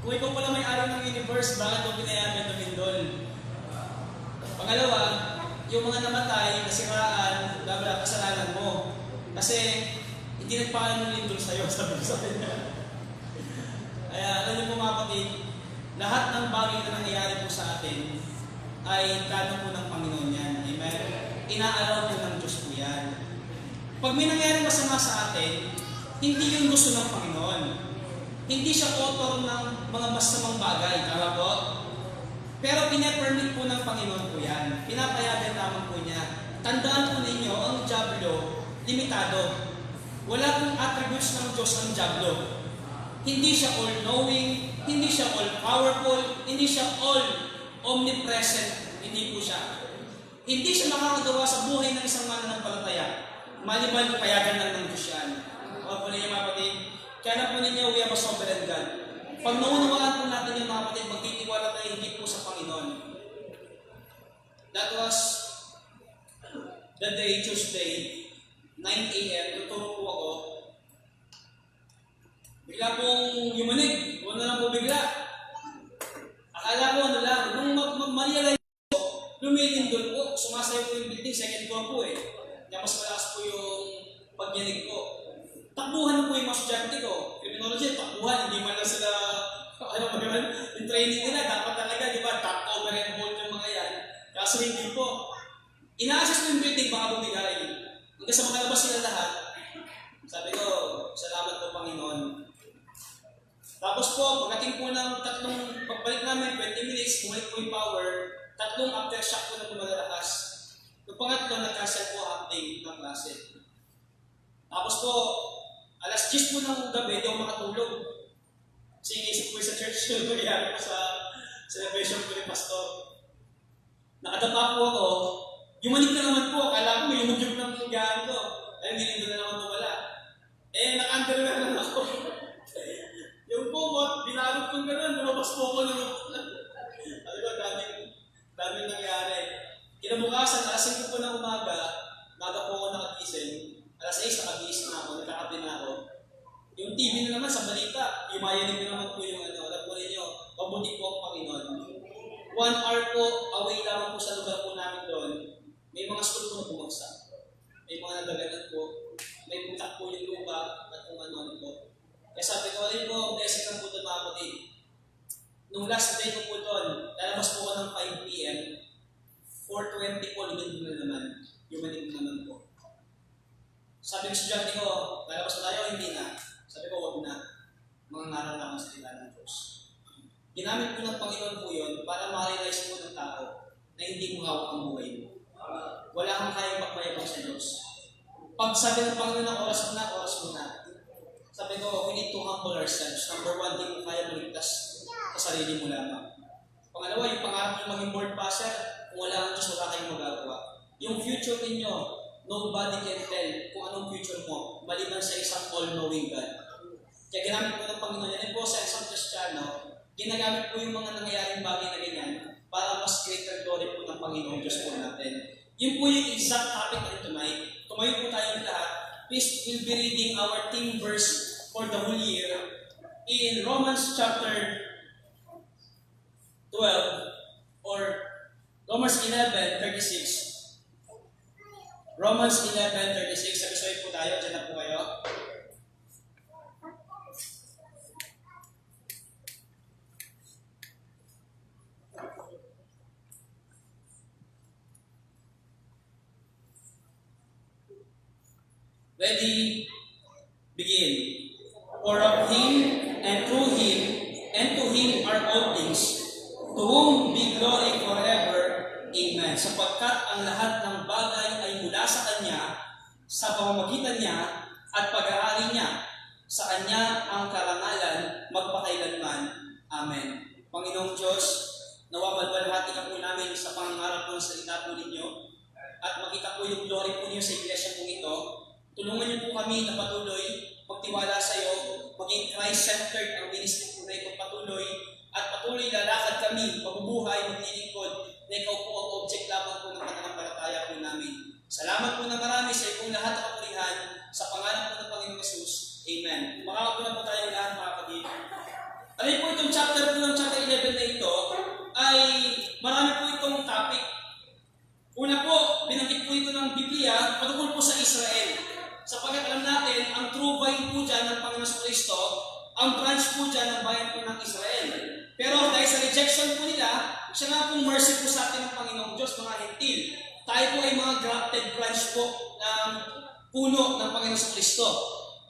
Kung ikaw pala may-ari ng universe, bakit mo pinayagan ng lindol? Pangalawa, yung mga namatay, nasiraan, dapat kasalanan mo. Kasi hindi nagpaalam ng lindol sa'yo, sabi ko sa kanya. Kaya alam niyo po mga kapatid, lahat ng bagay na nangyayari po sa atin ay plano po ng Panginoon yan. Amen? Inaalaw po ng Diyos po yan. Pag may nangyayari masama sa atin, hindi yun gusto ng Panginoon. Hindi siya author ng mga masamang bagay. Tama po? Pero pinapermit po ng Panginoon po yan. Pinapayagan lamang po niya. Tandaan po ninyo, ang Diablo, limitado. Wala pong attributes ng Diyos ang Diablo. Hindi siya all-knowing, hindi siya all-powerful, hindi siya all-omnipresent. Hindi po siya. Hindi siya makakagawa sa buhay ng isang mananampalataya. Maliban payagan lang ng Diyos yan. Huwag po ninyo mga kapatid. Kaya na po ninyo, we have a sovereign God. Pag naunawaan po natin yung mga kapatid, magtitiwala tayo higit po sa Panginoon. That was the day, Tuesday, 9 a.m. Tuturo po ako. Bigla pong yumanig. Huwag na lang po bigla. Akala ko ano lang. Nung ma-realize ko, lumilindol po. Sumasayo po yung building. Second floor po eh. Kaya mas malakas po yung pagyanig ko. Takbuhan po yung mga estudyante ko. Criminology, takbuhan. Hindi man lang sila, ano ba yun? Yung training nila, dapat talaga, di ba? Top over and hold yung mga yan. Kaso hindi po. Ina-assess ko yung building, baka bumigay. Hanggang sa makalabas sila lahat, sabi ko, salamat po Panginoon. Tapos po, pagdating po ng tatlong, pagbalik namin, 20 minutes, bumalik po yung power, tatlong aftershock po na pumalakas. Yung pangatlo, nag-cancel po half day ng klase. Tapos po, alas 10 po ng gabi, di ako makatulog. Kasi inisip ko sa church yung nangyari po sa celebration ko ni Pastor. Nakadapa po ako, yumanig na naman po, akala ko may yumugyog ng pagyahan ko. Ay, hindi na naman wala. Eh, naka-underwear lang ako. Yung kumot, binalot kong gano'n, lumabas po ako ng ano ba, daming nangyari. Kinabukasan, alas 5 po ng umaga po ako nakagising. Alas 6, nakagising na ako, nagkakape na ako. Yung TV na naman sa balita, yumayanig na naman po yung ano, alam po ninyo, mabuti po ang Panginoon. 1 hour po, away lamang po sa lugar po namin doon, may mga school po na bumagsak. May mga nagaganan po, may butak po yung lupa at kung ano-ano po. Kaya sabi ko, alin po, ang blessing ng po doon mga kapatid. Nung last day ko po doon, lalabas po ko ng 5 p.m. 4:20 po, luminig na naman. Yumanig na naman po. Sabi ko sa estudyante ko, lalabas na tayo, hindi na. Sabi ko, wag na. Mga ngaral na akong salita ng Diyos. Ginamit po ng Panginoon po yun para ma-realize po ng tao na hindi mo hawak ang buhay mo. Wala kang kayang pagmayabang sa Diyos. Pag sabi ng Panginoon ng oras mo na, oras mo na. Sabi ko, we need to humble ourselves. Number 1, di mo kaya maligtas sa sarili mo lamang. Pangalawa, yung pangarap nyo maging board passer, kung wala ang Diyos, wala kayong magagawa. Yung future ninyo, nobody can tell kung anong future mo, maliban sa isang all-knowing God. Kaya ginamit po ng Panginoon yan. Po sa isang Kristiyano, ginagamit po yung mga nangyayaring bagay na ganyan para mas greater glory po ng Panginoon Diyos po natin. Yun po yung exact topic natin tonight. Tumayo po tayong lahat. Please, we'll be reading our theme verse for the whole year in Romans chapter 12 or Romans 11:36. Romans 11:36. Sabi po tayo. Diyan na po kayo. Ready? Begin. For of Him, and through Him, and to Him are all things, to whom be glory forever. Amen. Sapagkat ang lahat ng bagay ay mula sa Kanya, sa pamamagitan niya, at pag-aari niya. Sa Kanya ang karangalan magpakailanman. Amen. Panginoong Diyos, nawa balbalhati ka po namin sa pangangarap ng salita po ninyo, at makita po yung glory po niyo sa iglesia po ito. Tulungan niyo po kami na patuloy magtiwala sa iyo, maging Christ-centered ang ministry po na ito patuloy, at patuloy lalakad kami, mabubuhay, maglilingkod, na ikaw po ang object lamang po ng pananampalataya po namin. Salamat po na marami sa iyong lahat ng kapulihan, sa pangalan po ng Panginoong Yesus. Amen. Makakapuna po tayo lahat mga kapatid. Alin po itong chapter 2 ng chapter 11 na ito ay marami po itong topic. Una po, binanggit po ito ng Biblia patungkol po sa Israel. Sapagkat alam natin, ang true vine po dyan ng Panginoon Kristo, ang branch po dyan ng bayan po ng Israel. Pero dahil sa rejection po nila, siya nga pong mercy po sa atin ng Panginoong Diyos, mga hentil. Tayo po ay mga grafted branch po ng puno ng Panginoon Kristo.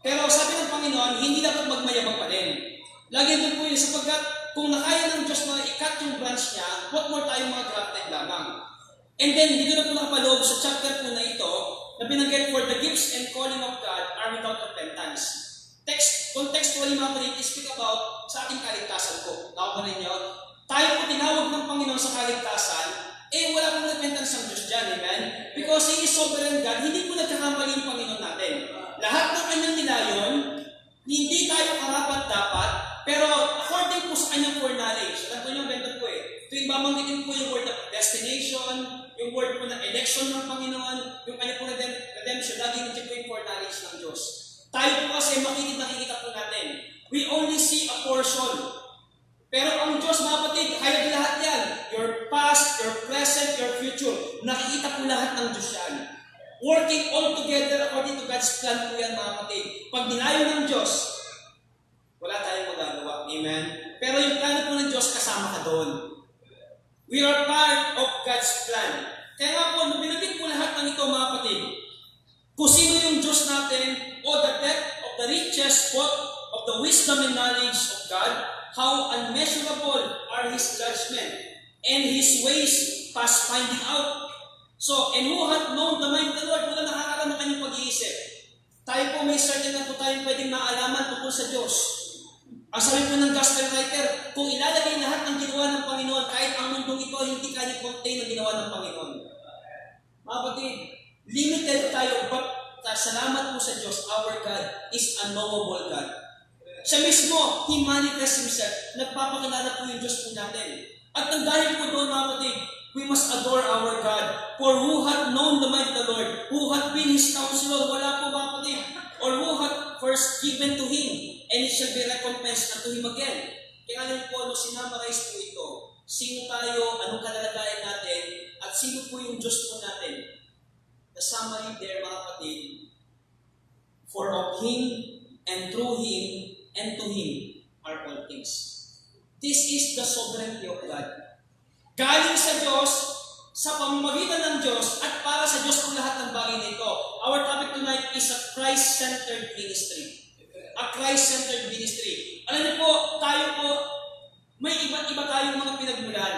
Pero sabi ng Panginoon, hindi dapat magmayabang pa din. Lagi doon po yun sapagkat kung nakaya ng Diyos na i-cut yung branch niya, what more tayong mga grafted lamang. And then, dito na po nakapaloob sa chapter po na ito, na binanggit, for the gifts and calling of God are without repentance. Contextually mga kapatid, speak about sa ating kaligtasan po. Nakapanin niyo, tayo po tinawag ng Panginoon sa kaligtasan, wala pong repentance ng Diyos dyan, amen? Because He is sovereign God, hindi po nagkakamali yung Panginoon natin. Lahat ng kanyang nilayon, hindi tayo karapat-dapat, pero according po sa kanyang foreknowledge, alam po niyo, bento po tuwing babanggitin po yung word of destination, yung word po ng election ng Panginoon, yung kanya po redemption, lagi nandiyan po yung foreknowledge ng Diyos. Tayo po kasi nakikita po natin. We only see a portion. Pero ang Diyos, mga kapatid, kaya lahat yan. Your past, your present, your future. Nakikita po lahat ng Diyos yan. Working all together according to God's plan po yan, mga kapatid. Pag dinayo ng Diyos, wala tayong magagawa. Amen? Pero yung plano po ng Diyos, kasama ka doon. We are part of God's plan. Kaya nga po, binanggit po lahat ng ito, mga kapatid. Kung sino yung Diyos natin, o the depth of the riches, both of the wisdom and knowledge of God, how unmeasurable are His judgment, and His ways past finding out. So, and who hath known the mind of the Lord? Wala nakakaroon ng kanyang pag-iisip. Tayo po may certain na po tayong pwedeng maalaman tungkol sa Diyos. Ang sabi po ng gospel writer, kung ilalagay lahat ng ginawa ng Panginoon, kahit ang mundong ito, hindi kanya contain ang ginawa ng Panginoon. Mga kapatid, limited tayo, but salamat po sa Diyos, our God is a knowable God. Siya mismo, He manifests Himself. Nagpapakilala po yung Diyos po natin. At ang dahil po doon, mga kapatid, we must adore our God. For who hath known the mind of the Lord? Who hath been His counselor? Wala po, mga kapatid. Or who hath first given to Him? And it shall be recompensed unto Him again. Kaya nga po, sinamarize po ito. Sino tayo, anong kalalagayan natin, at sino po yung Diyos po natin. The summary there, mga kapatid, for of Him, and through Him, and to Him are all things. This is the sovereignty of God. Galing sa Diyos, sa pamamagitan ng Diyos, at para sa Diyos ang lahat ng bagay na ito. Our topic tonight is a Christ-centered ministry. A Christ-centered ministry. Alam niyo po, tayo po, may iba't iba tayong mga pinagmulan.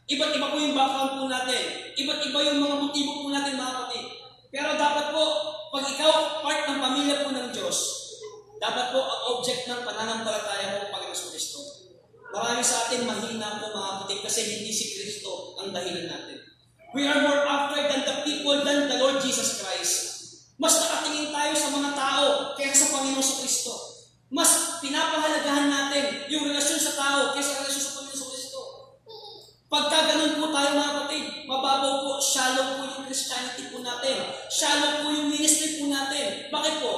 Iba't iba po yung background po natin. Iba't iba yung mga motibo po natin, mga kapatid. Pero dapat po, pag ikaw part ng pamilya po ng Diyos, dapat po ang object ng pananampalataya mo, Panginoon Kristo. Marami sa atin mahina po, mga kapatid, kasi hindi si Kristo ang dahilan natin. We are more after than the people than the Lord Jesus Christ. Mas nakatingin tayo sa mga tao kaysa sa Panginoon Kristo. Mas pinapahalagahan natin yung relasyon sa tao kaysa relasyon sa Panginoon Kristo. Pagka ganun po tayo, mga kapatid, mababaw po, shallow po yung Christianity po natin. Shallow po yung ministry po natin. Bakit po?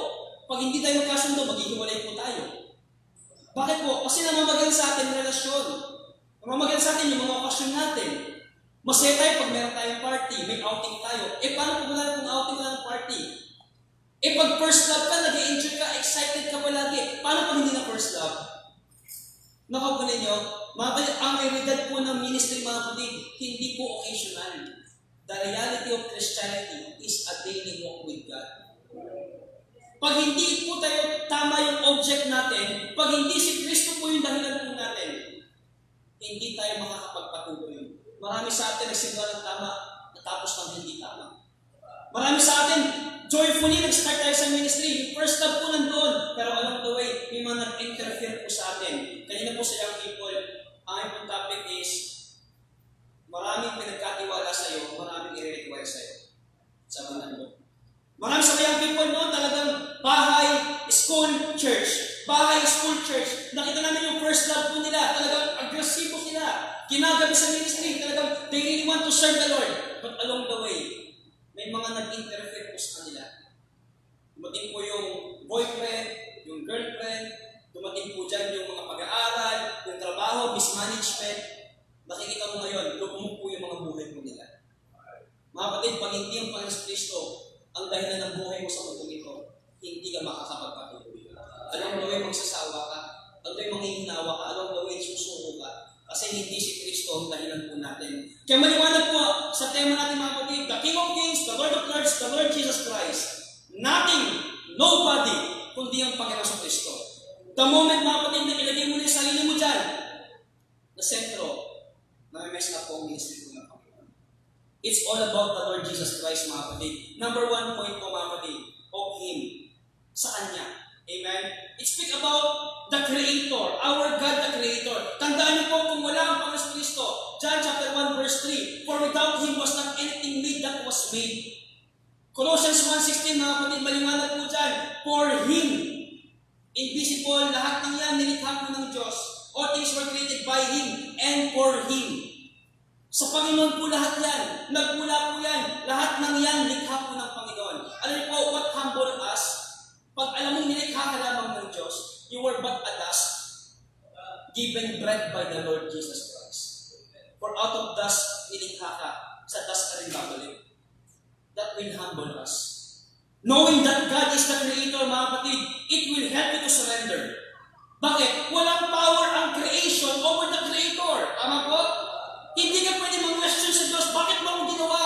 Pag hindi tayo magkasundo, maghihiwalay po tayo. Bakit po? Kasi namamagal sa atin relasyon. Namamagal sa atin yung mga okasyon natin. Masaya tayo pag meron tayong party, may outing tayo. Paano kung wala kung outing, wala ng party? Pag first love ka, nag-i-enjoy ka, excited ka palagi. Paano pag hindi na first love? Nakapunin nyo, ang realidad po ng ministry, mga kapatid, hindi po occasional. The reality of Christianity is a daily walk with God. Pag hindi po tayo tama yung object natin, pag hindi si Kristo po yung dahilan po natin, hindi tayo makakapagpatuloy. Marami sa atin nagsimula ng tama, natapos ng hindi tama. Marami sa atin, joyfully nag-start tayo sa ministry. Yung first love po nandoon. Pero along the way, may mga nag-interfere po sa atin. Kanina po sa young people, ang aking topic is, maraming pinagkatiwala sa iyo, maraming i-require sa iyo. Sa mga nandoon. Marami sa young people noon talagang bahay, school, church. Bahay, school, church. Nakita namin yung first love po nila. Talagang agresibo sila. Ginagabi sa ministry. Talagang they really want to serve the Lord. But along the way, may mga nag-interfere po sa kanila. Dumating po yung boyfriend, yung girlfriend, dumating po dyan yung mga pag-aaral, management, nakikita mo ngayon, lumumog po yung mga buhay mo nila. Mga kapatid, pag hindi ang Panginoon Kristo ang dahilan ng buhay mo sa mundo ito, hindi ka makakapagpatuloy. Anong gawin magsasawa ka? Anong gawin manghihinawa ka? Anong gawin susuko ka? Kasi hindi si Kristo ang dahilan po natin. Kaya maliwanag po sa tema natin mga kapatid, the King of Kings, the Lord of Lords, the Lord Jesus Christ. Nothing, nobody, kundi ang Panginoon sa Kristo. The moment mga kapatid na ilagay mo na yung sarili mo dyan, na sentro, na-mess up po ang ministry ko ng Panginoon. It's all about the Lord Jesus Christ mga kapatid. Number 1 point po mga kapatid, of Him, sa Kanya. Amen? It speak about the Creator, our God the Creator. Tandaan niyo po kung wala ang Panginoon Kristo. John chapter 1 verse 3, for without Him was not anything made that was made. Colossians 1:16, mga kapatid, maliwanag po dyan, for Him, invisible, lahat ng yan, nilikha po ng Diyos. All things were created by Him and for Him. Sa Panginoon po lahat yan. Nagmula po yan. Lahat ng yan, likha po ng Panginoon. Alam niyo po, what humble us? Pag alam mong nilikha ka lamang ng Diyos, you were but a dust, given breath by the Lord Jesus Christ. For out of dust, nilikha ka. Sa dust ka rin babalik. That will humble us. Knowing that God is the Creator, mga kapatid, it will help you to surrender. Bakit? Walang power ang creation over the Creator. Tama po? Hindi ka pwede mag-question sa Diyos, bakit mo ako ginawa?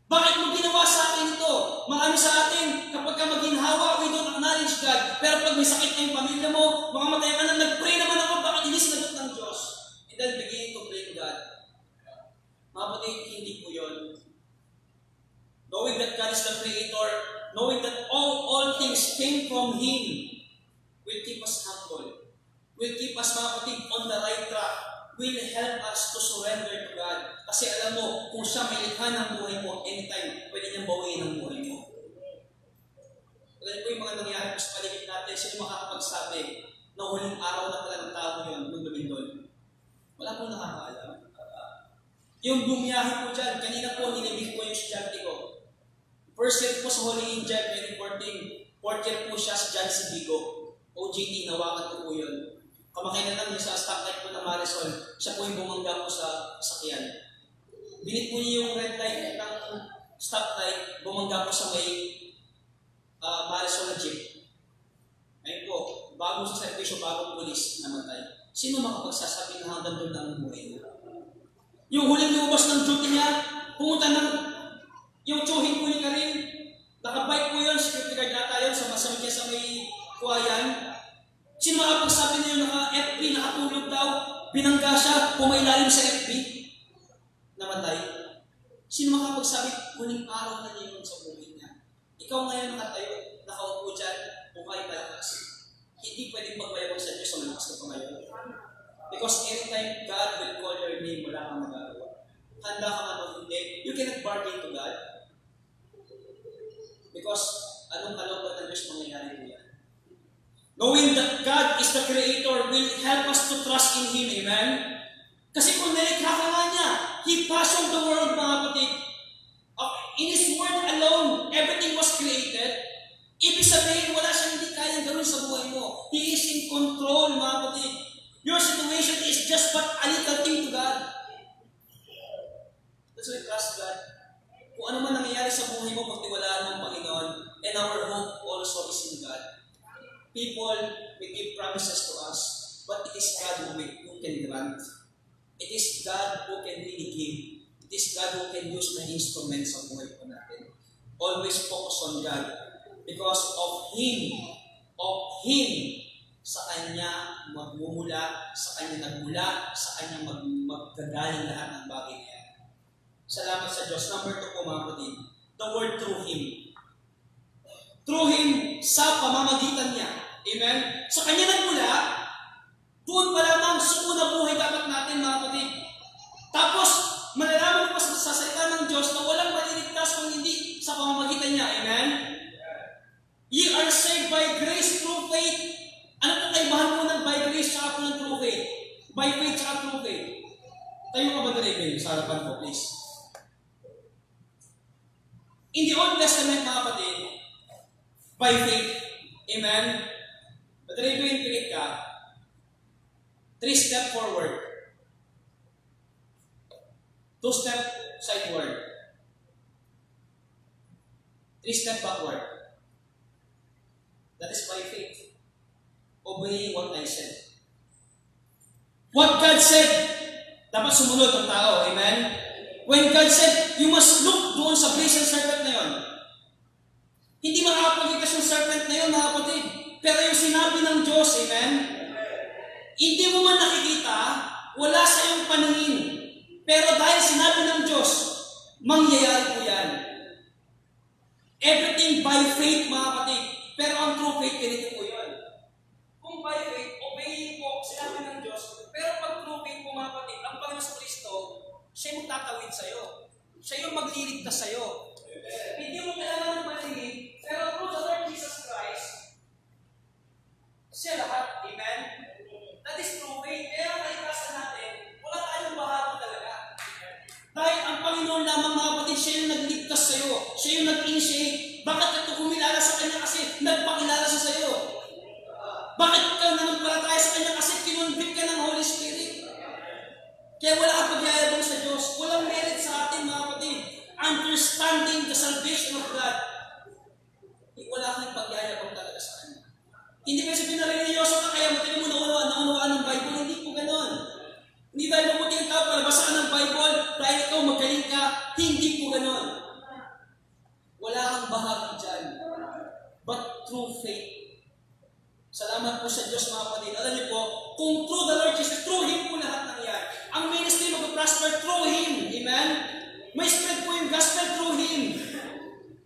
Bakit mo ginawa sa akin ito? Marami sa atin, kapag ka maginhawa, we don't acknowledge God. Pero pag may sakit na yung pamilya mo, mamamatay ka na, nag-pray naman ako, bakit hindi sinagot ng Diyos? And then begin to blame God. Mga kapatid, hindi po yun. Knowing that God is the Creator, knowing that all things came from Him, will keep us humble, will keep us, mga kapatid, on the right track, will help us to surrender to God. Kasi alam mo, kung siya may likha ng buhay mo, anytime, pwede niyang bawiin ang buhay mo. Alam po yung mga nangyari po sa paligid natin, sino makakapagsabi na huling araw na pala ng tao yun, nung lumindol? Wala po nakakaalam. Yung bumiyahe po dyan, kanina po ninibig ko yung estudyante ko. First year po sa Holy Angel, 2014, fourth year po siya sa John Sibigo. OJT, nawakan ko po yun. Kamakainan lang niya sa stoplight po ng Marisol, siya po yung bumangga po sa sakyan. Binit po niya yung red light ng stoplight, bumangga po sa may Marisol na jeep. Ayun po, bago sa servisyo, bagong pulis namatay. Sino makapagsasabi na hanggang doon ang buhay niya? Yung huling lumabas ng duty niya, pumunta ng yung tsuhin po ni Karin, nakabike po yun, security guard nata yun, sa masamit niya sa may kuwayan. Sino makapagsabi na yun, naka-FB, nakatulog daw, binangga siya, pumailalim sa FB, namatay. Sino makapagsabi, huling araw na niya yun sa buhay niya. Ikaw ngayon nakatayo, nakaupo dyan, mukha malakas. Hindi pwedeng magbayabang sa Diyos sa malakas na pangayon. Because anytime God will call your name, wala kang magagawa. Handa ka man o hindi, you cannot bargain to God. Because anong kalooban ng Diyos mangyayari po yan? Knowing that God is the Creator will help us to trust in Him. Amen? Kasi kung nilikha ka nga niya, He fashioned the world, mga kapatid. In His Word alone, everything was created. Ibig sabihin, wala siyang hindi kayang gawin sa buhay mo. He is in control, mga kapatid. Your situation is just but a little thing to God. That's why trust God. Kung ano man nangyayari sa buhay mo, pagtiwalaan ng Panginoon, and our hope also is in God. People may give promises to us, but it is God who can grant. It is God who can really give. It is God who can use the instruments sa buhay po natin. Always focus on God. Because of Him, sa Kanya magmumula, sa Kanya nagmula, sa Kanya maggagaling lahat ng bagay na yan. Salamat sa Diyos. Number 2 po mga kapatid, the word through Him. Through Him, sa pamamagitan niya. Amen? Sa Kanya nagmula, doon pa lamang sa unang buhay dapat natin mga kapatid. Tapos, malalaman pa sa salita ng Diyos na walang maliligtas kung hindi sa pamamagitan niya. Amen? Ye are saved by grace through faith. Ano po kaibahan mo ng by grace tsaka po ng true faith? By faith tsaka true faith. Tayo ka ba na-reveal sa harapan ko, please? In the Old Testament, mga kapatid, by faith, amen? But reveal, pilit ka, 3 step forward. 2 step sideward. 3 step backward. That is by faith. Obeying what I said. What God said, dapat sumunod ang tao. Amen? When God said, you must look doon sa brazen serpent na yon. Hindi makakapagligtas yung serpent na yun, mga kapatid. Pero yung sinabi ng Diyos, amen? Hindi mo man nakikita, wala sa iyong paningin. Pero dahil sinabi ng Diyos, mangyayari po yan. Everything by faith, mga kapatid. Pero ang true faith, ganito po yun. Kung by faith, obeying po, sinabi ng Diyos. Pero pag true faith po, mga kapatid, ang Panginoon Kristo, siya yung tatawid sa'yo. Siya yung magliligtas sa'yo. Hindi mo kailangan ng paningin, pero through the Lord Jesus Christ, siya lahat. Amen? That is true faith. Kaya ang kalikasan natin, wala tayong bahago talaga. Dahil ang Panginoon lamang, mga kapatid, siya yung nagligtas sa'yo. Siya yung nag-initiate. Bakit ito kumilala sa Kanya? Kasi nagpakilala siya sa'yo. Bakit ka nanampalataya sa Kanya? Kasi kinonvict ka ng Holy Spirit. Kaya wala kang pagyayabang sa Diyos. Walang merit sa atin, mga kapatid. Understanding the salvation of God. Wala kang pagyayabang talaga sa Kanya. Hindi kasi pinareliyoso ka kaya matagal mo naunawaan ng Bible. Hindi po ganon. Hindi dahil mabuting tao para basaan ng Bible, dahil ikaw magaling ka. Hindi po ganon. Wala kang bahagi dyan. But through faith. Salamat po sa Diyos, mga kapatid. Alam niyo po, kung through the Lord Jesus, through Him po lahat ng yan. Ang ministry mag-prosper through Him. Amen? May spread po yung gospel through Him.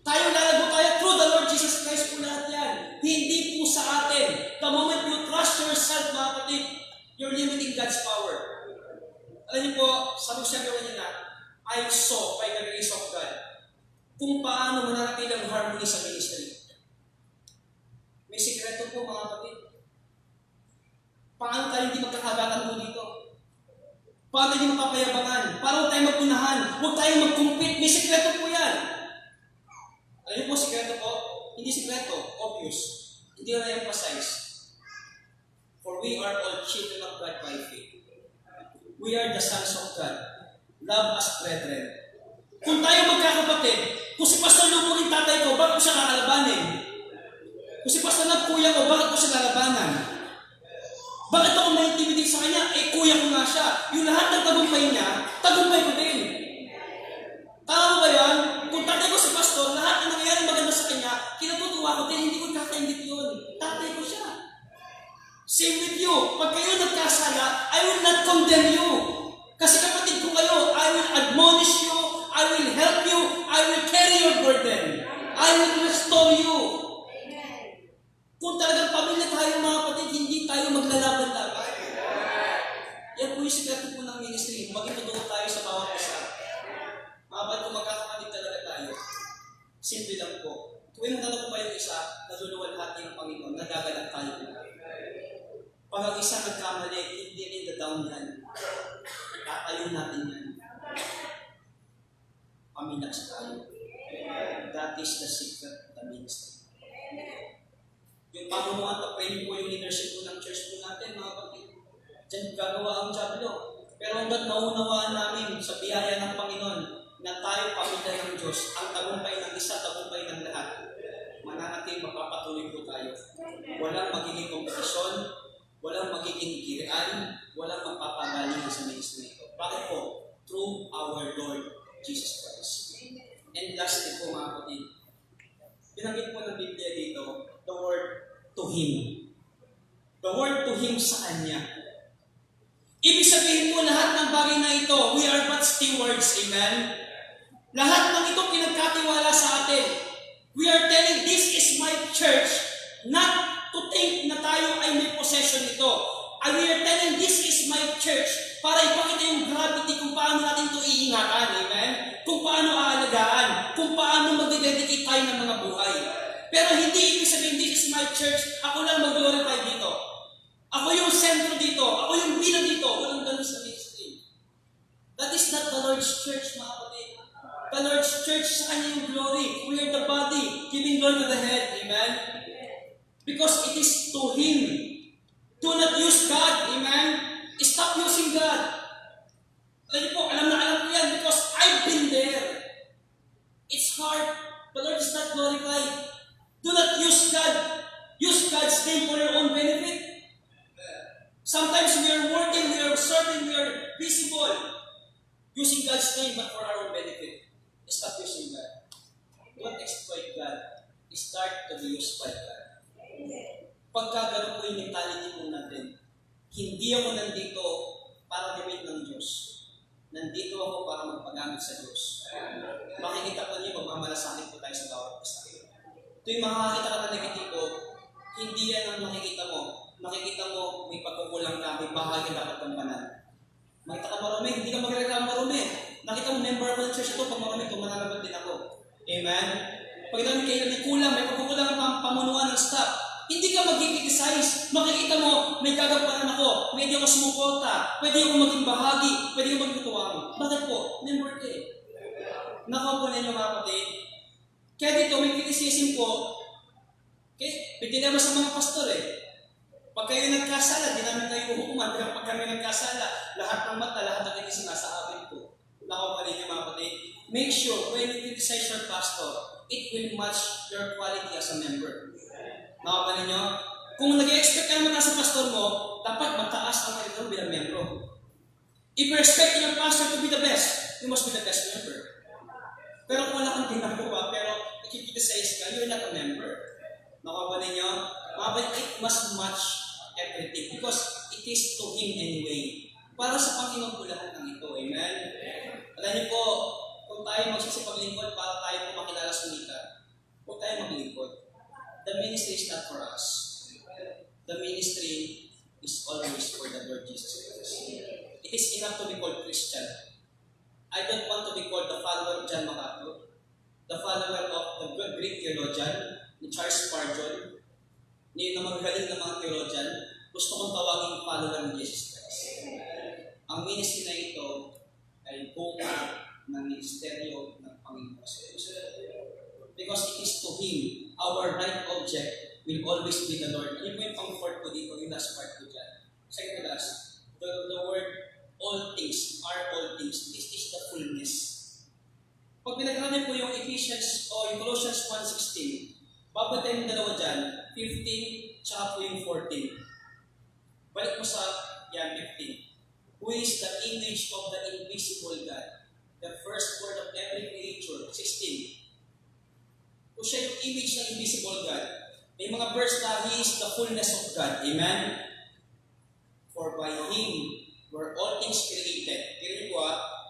Tayo lalago tayo through the Lord Jesus Christ po lahat yan. Hindi po sa atin. The moment you trust yourself, mga kapatid, you're limiting God's power. Alam niyo po, sabi ko siya gawin niya na, I saw by the grace of God kung paano mananatili ang harmony sa ministry. May sikreto po, mga kapatid. Paano tayo hindi magkakagatan mo dito? Paano tayo mapapayabangan? Paano tayo magpunahan? Huwag tayo mag-compete. May sikreto po yan. Alam niyo po, sikreto po? Hindi sikreto. Obvious. Hindi ko na-emphasize. For we are all children of God by faith. We are the sons of God. Love as brethren. Kung tayo magkakapatid, kung si Pastor Lupo yung tatay ko, bakit ko siya kakalabanin? Kung si Pastor na kuya ko, bakit ko siya lalabanan? Bakit ako na-intimidate sa kanya? Eh, kuya ko nga siya. Yung lahat ng tagumpay niya, tagumpay ko din. Tama mo ba yan? Kung tatay ko si Pastor, lahat ng nangyayari maganda sa kanya, kinatutuwa ko din, hindi ko kakaingit yun. Tatay ko siya. Same with you. Pag kayo nagkasala, I will not condemn you. Kasi kapatid ko kayo, I will admonish you, I will help you, I will carry your burden. I will restore you. Kung talagang pamilya tayo, mga kapatid, hindi tayo maglalaban-laban. Yan po yung sikreto po ng ministry. Maging totoo tayo sa bawat isa. Mga kapatid, kung magkakapatid talaga tayo, simple lang po. Tuwing magkakapatid pa yung isa, naluluwalhati ng Panginoon, nagagalang tayo. Pag ang isa nagkamali, hindi rin down yan. Tatayo natin yan. Paminax tayo. That is the secret of the ministry. Yung pamunuan at praying po yung leadership po ng church po natin, mga kapatid. Diyan gagawa ang jablo. Pero hanggat naunawaan namin sa biyaya ng Panginoon na tayo pamilya ng Diyos, ang tagumpay ng isa, tagumpay ng lahat, mananating mapapatuloy po tayo. Walang magiging kompetisyon, walang magiging girian, walang magpapagaling sa ministry ito. Bakit po? Through our Lord Jesus Christ. And lastly po, mga kapatid, binanggit po ng Biblia dito, the word to Him. The word to Him sa Kanya. Ibig sabihin po lahat ng bagay na ito, we are but stewards, amen? Lahat ng ito pinagkatiwala sa atin. We are telling, this is my church, not to think na tayo ay may possession nito. We are telling, this is my church, para ipakita yung gravity kung paano natin ito iingatan, amen? Kung paano aalagaan, kung paano mag-dedicate tayo ng mga buhay. Pero hindi ibig sabihin, this is my church, ako lang mag-glorify dito. Ako yung sentro dito, ako yung bina dito, walang ganun sa ministry. That is not the Lord's church, mga kapatid. The Lord's church, sa Kanya yung glory. We are the body, giving glory to the head, amen? Because it is to Him. Do not use God, amen? Stop using God. Alam niyo po, alam na alam ko yan because Sometimes we are working, we are serving, we are visible, using God's name but for our own benefit. Stop using God. Don't exploit God. Start to be used by God. Pagka ganun po yung mentality po natin, hindi ako nandito para gawin ng Diyos. Nandito ako para magpagamit sa Diyos. Makikita po niyo, magmamalasakit po tayo sa bawat isa. Ito yung makakakita ka na negatibo, hindi yan ang makikita mo. Makikita mo, may pagkukulang ka, may bahagi dapat kampanan. Makita ka marumi, hindi ka magreklamo marumi. Nakita mo, member ako ng church ito, pag marumi ito, mananabat din ako. Amen? Pag namin kayo may kulang, may pagkukulang ang pamunuan ng staff, hindi ka mag-criticize. Makikita mo, may gagampanan ako, pwede ako sumuporta, pwede ako maging bahagi, pwede ako maging tuwang. Bakit po? Member ka eh. Nakaw po ninyo mga kapatid. Kaya dito, may criticism po, okay? Pwede naman sa mga pastor eh. Pag kayo nagkasala, di namin kayo hukuman. Pero pag kami nagkasala, lahat ng mata, lahat ng kinis sinasabit ko. Nakaw pa ninyo mga kapatid. Make sure, when you criticize your pastor, it will match your quality as a member. Nakaw pa ninyo? Kung nag-expect ka naman sa pastor mo, dapat mataas ang kalitan bilang membro. If you expect your pastor to be the best, you must be the best member. Pero kung wala kang ginagawa, pero i-criticize ka, you're not a member. Nakaw pa ninyo? It must match everything because it is to Him anyway. Para sa Panginoon po lahat ng ito. Amen? Alam niyo po, kung tayo magsisipaglingkod para tayo po makilala sa Mika, huwag tayo maglingkod. The ministry is not for us. The ministry is always for the Lord Jesus Christ. It is enough to be called Christian. I don't want to be called the follower of John MacArthur, the follower of the Greek theologian, ni Charles Spurgeon, ni na magaling na mga theologian. Gusto kong tawagin follower ng Jesus Christ. Ang ministry na ito ay bunga ng ministeryo ng Panginoon sa Diyos. Because it is to Him, our right object will always be the Lord. Ano po yung comfort ko dito, yung last part ko dyan. Second to last, the word all things are all things. This is the fullness. Pag pinag-aralan po yung Ephesians o yung Colossians 1:16, babatayin yung dalawa dyan, 15, tsaka po yung 14. Balik mo sa yan, 15. Who is the image of the invisible God, the firstborn of every creature. 16. Kung siya yung image ng invisible God, may mga verse na He is the fullness of God. Amen? For by Him were all things created. Kaya niyo po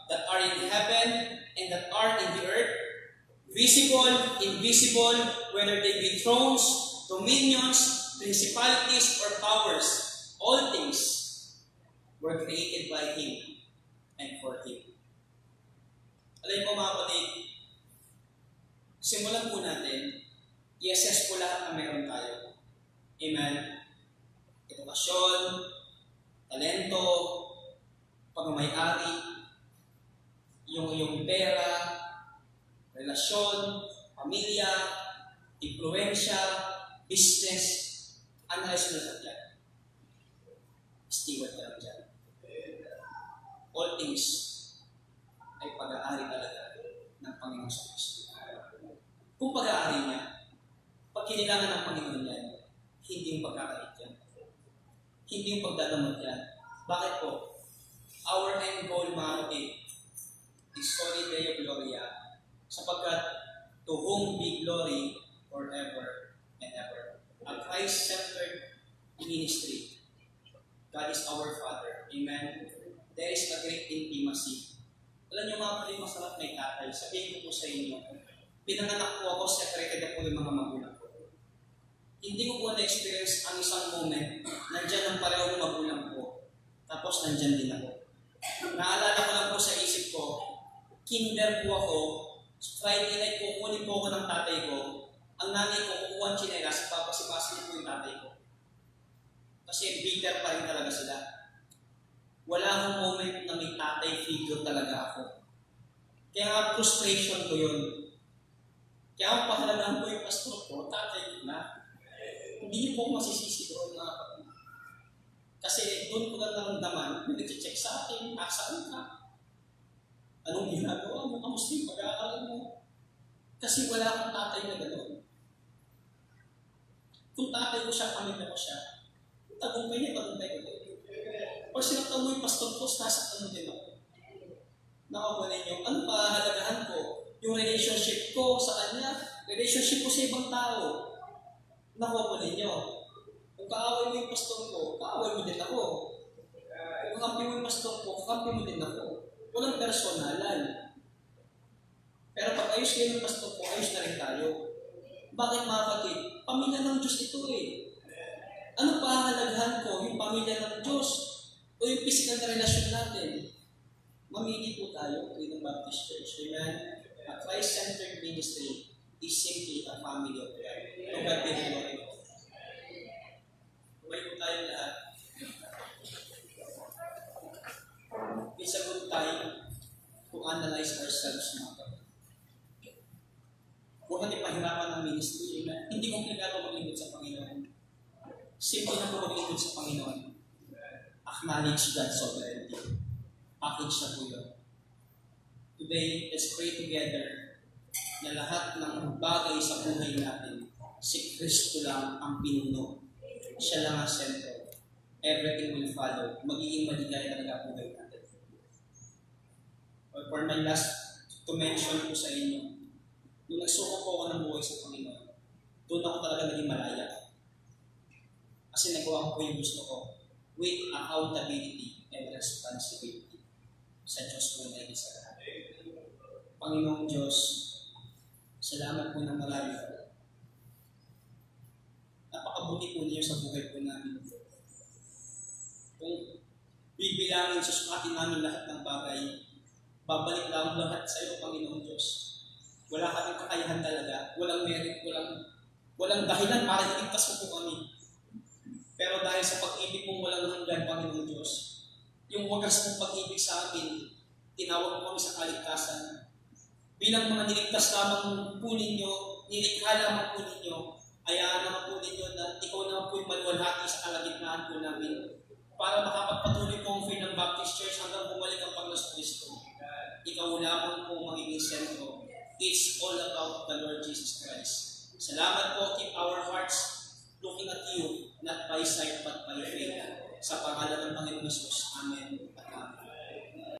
that are in heaven and that are in the earth, visible, invisible, whether they be thrones, dominions, principalities, or powers, all things were created by Him and for Him. Alam po mga kapatid, simulan po natin, i-assess po lahat na meron tayo. Amen? Edukasyon, talento, pagmamayari, yung pera, relasyon, pamilya, impluensya, business, analyze mo lahat yan. Steward ka lang dyan. All things ay pag-aari talaga ng Panginoon sa Kristo. Kung pag-aari niya, pag kinilangan ng Panginoon yan, hindi yung pagkakait yan. Hindi yung pagdadamot yan. Bakit po? Our end goal, mga kapatid, is Soli Deo Gloria, sapagkat to whom be glory forever and ever. A Christ-centered ministry. God is our Father. Amen? There is a great intimacy. Alam niyo mga kapatid, masarap may tatay. Sabihin ko po sa inyo, pinanganak po ako, separated na po yung mga magulang ko. Hindi ko po na-experience ang isang moment, nandyan ang parehong magulang ko, tapos nandyan din ako. Naalala ko lang po sa isip ko, kinder po ako, Friday night kukunin po ako ng tatay ko, ang nanay ko kukuha ang chinelas, papasipasin po yung tatay ko. Kasi bitter pa rin talaga sila. Wala akong moment na may tatay figure talaga ako. Kaya nga frustration ko yun. Kaya ang pakalanan ko yung pastor ko, tatay ko na. Hindi niyo po masisisi doon mga kapatid. Kasi doon ko lang naman, nag-check sa akin, nasaan ka? Anong ginagawa mo? Kamusta yung pag-aaral mo? Kasi wala akong tatay na gano'n. Kung tatay ko siya, pamilya ko siya, tagumpay niya, tagumpay ko. tapos nasaktan mo din ako. Nakakunin niyo, ano pa halagahan ko? Yung relationship ko sa kanya, relationship ko sa ibang tao. Nakukunin niyo. Kung kaaway mo yung pastor ko, kaaway mo din ako. Kung kakampi mo yung pastor ko, kakampi mo din ako. Walang personalan. Pero pag ayos kayo ng pastor ko, ayos na rin tayo. Bakit mga kapatid? Pamilya ng Diyos ito eh. Ano pa halagahan ko? Yung pamilya ng Diyos o yung physical na relasyon natin? Mamili po tayo ng Baptist Church. Amen? A Christ-centered ministry is simply a family of God. To God be the glory. Tumayo po tayo lahat. It's a good time to analyze ourselves now. Huwag natin pahirapan ng ministry. Amen? Hindi komplikado maglingkod sa Panginoon. Simple na po maglingkod sa Panginoon. Acknowledge God's sovereignty. Package na po yun. Today, let's pray together na lahat ng bagay sa buhay natin, si Kristo lang ang pinuno. Siya lang ang sentro. Everything will follow. Magiging maligaya talaga buhay natin. For my last to mention po sa inyo, nung nagsuko po ako ng buhay sa Panginoon, doon ako talaga naging malaya. Kasi nagawa ko po yung gusto ko with accountability and responsibility sa Diyos po na isa lahat. Panginoong Diyos, salamat po ng marami. Napakabuti po niyo sa buhay po namin. Kung bibilangin, susukatin namin lahat ng bagay, babalik lang lahat sa iyo, Panginoong Diyos. Wala kaming kakayahan talaga, walang merit, walang dahilan para iligtas mo po kami. Pero dahil sa pag-ibig mong walang hanggan, Panginoong Diyos, yung wagas mong pag-ibig sa amin, tinawag mo kami sa kaligtasan. Bilang mga niligtas lamang po ninyo, nilikha lamang po ninyo, hayaan naman po ninyo na ikaw naman po yung maluwalhati sa kalagitnaan po namin para makapagpatuloy po ang Freedom Baptist Church hanggang bumalik ang Panginoon Kristo. Ikaw lamang po magiging sentro. It's all about the Lord Jesus Christ. Salamat po, keep our hearts looking at you, not by sight but by faith. Sa pangalan ng Panginoon Jesus. Amen.